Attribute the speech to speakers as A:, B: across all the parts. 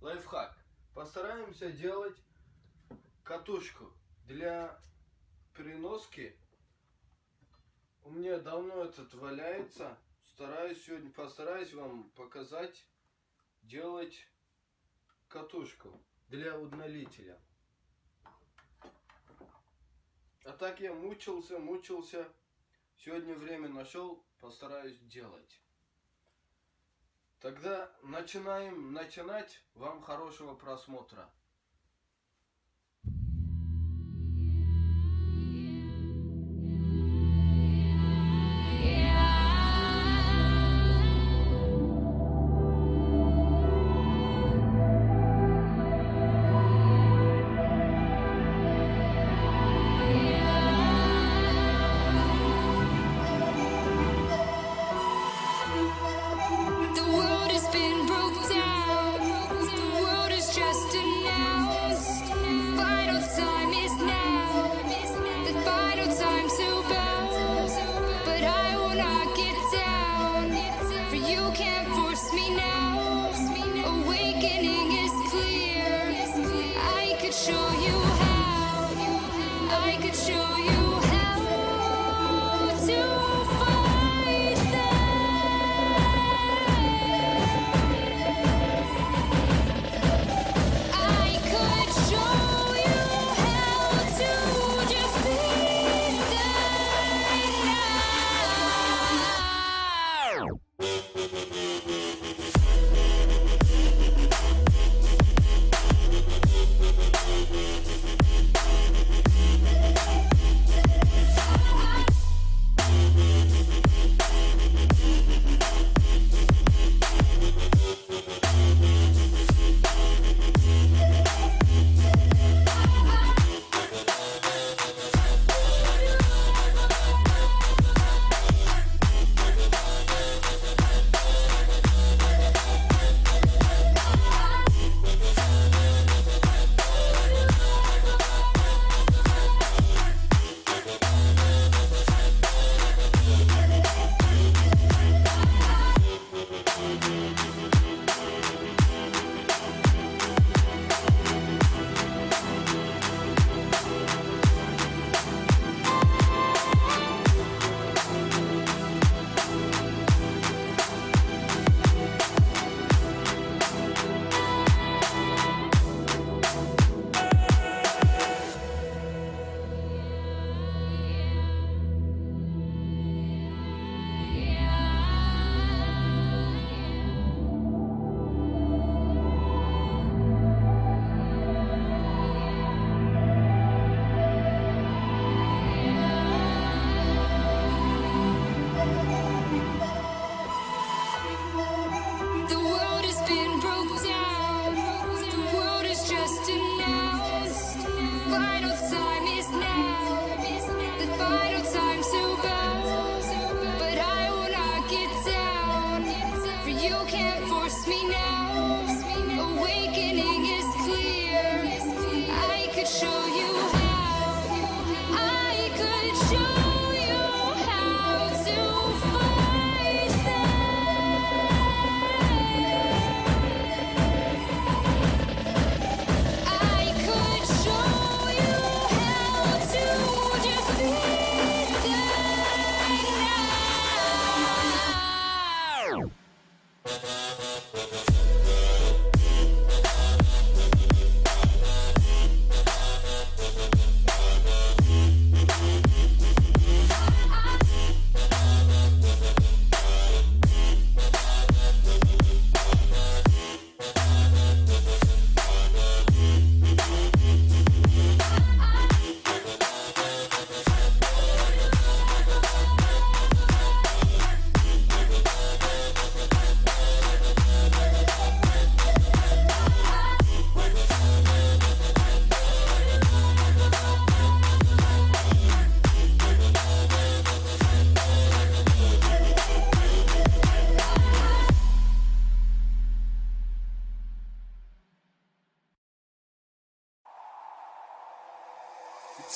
A: Лайфхак. Постараемся делать катушку для переноски. У меня давно этот валяется. Постараюсь вам показать делать катушку для удлинителя. А так я мучился. Сегодня время нашел, постараюсь делать. Тогда начинать. Вам хорошего просмотра.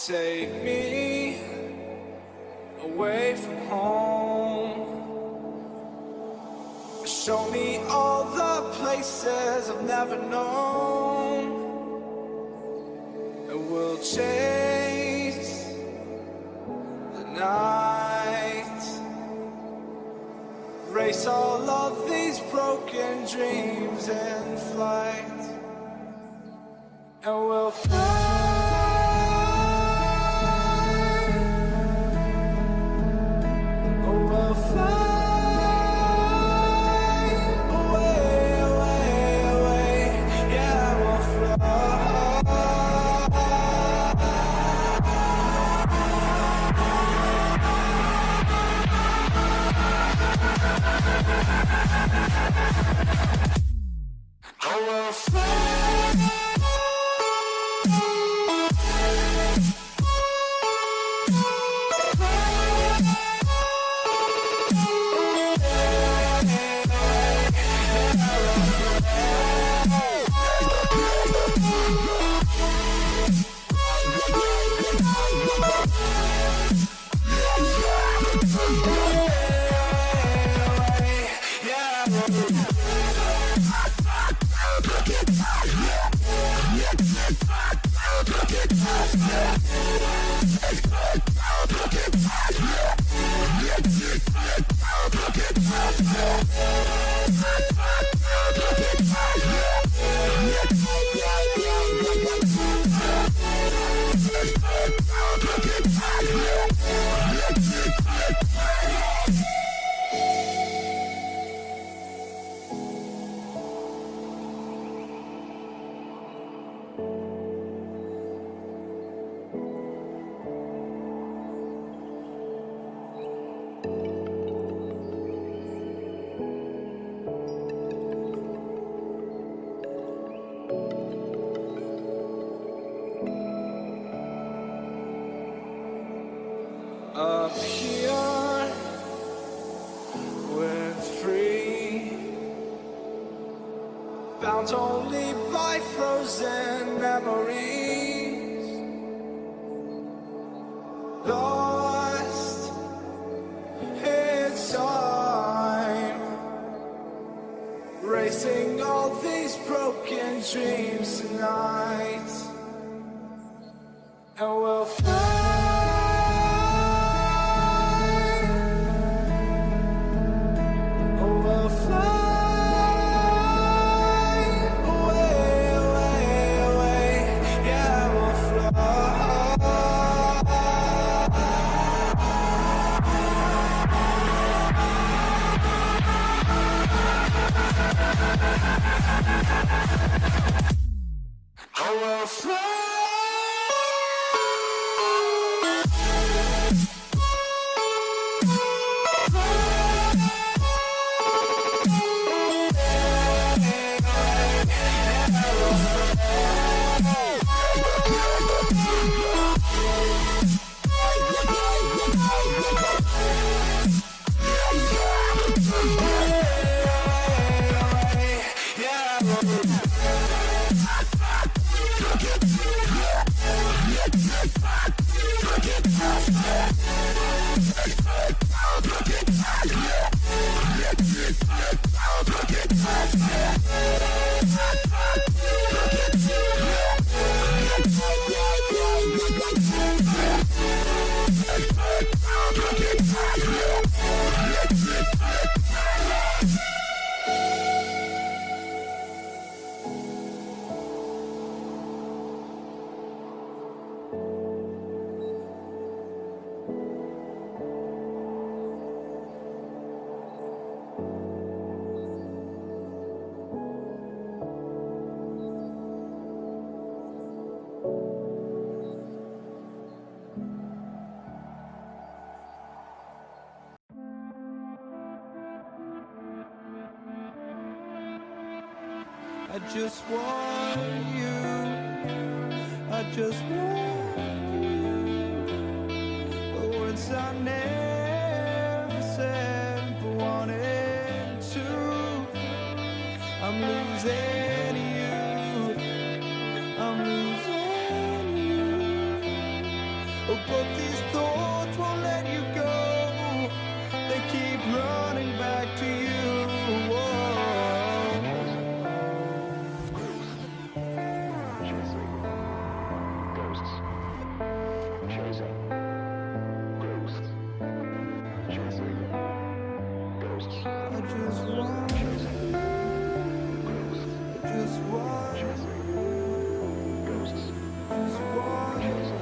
B: Take me away from home. Show me all the places I've never known, and we'll chase the night, race all of these broken dreams in flight, and we'll fly. Up here, we're free, bound only by frozen memories, lost in time, racing all these broken dreams tonight, and we'll fly. I just want you, I just want you. The words I never said but wanted to. I'm losing you, I'm losing you. Oh, but these thoughts won't let you go. They keep running back to you. Whoa.
C: chasing ghosts, chasing ghosts, chasing ghosts,
B: I just want,
C: chasing ghosts,
B: I just want,
C: chasing ghosts,
B: just want.
C: chasing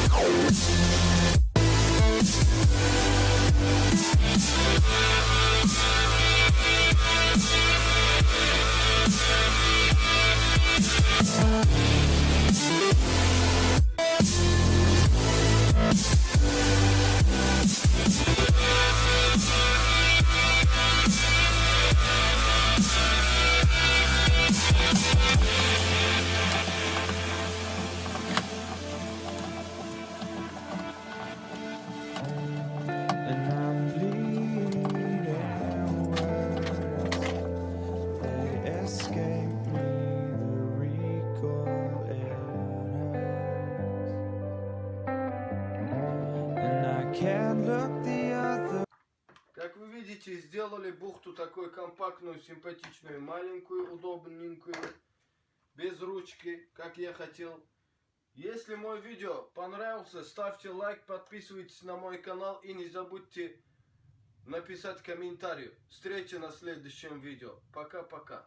C: ghosts,
B: And I'm bleeding words. They escape me, the recoil enters. And I can't look the other.
A: Как вы видите, сделали бухту такой компактную, симпатичную, маленькую, удобненькую, без ручки, как я хотел. Если мой видео понравился, ставьте лайк, подписывайтесь на мой канал и не забудьте написать комментарий. Встречи на следующем видео. Пока-пока.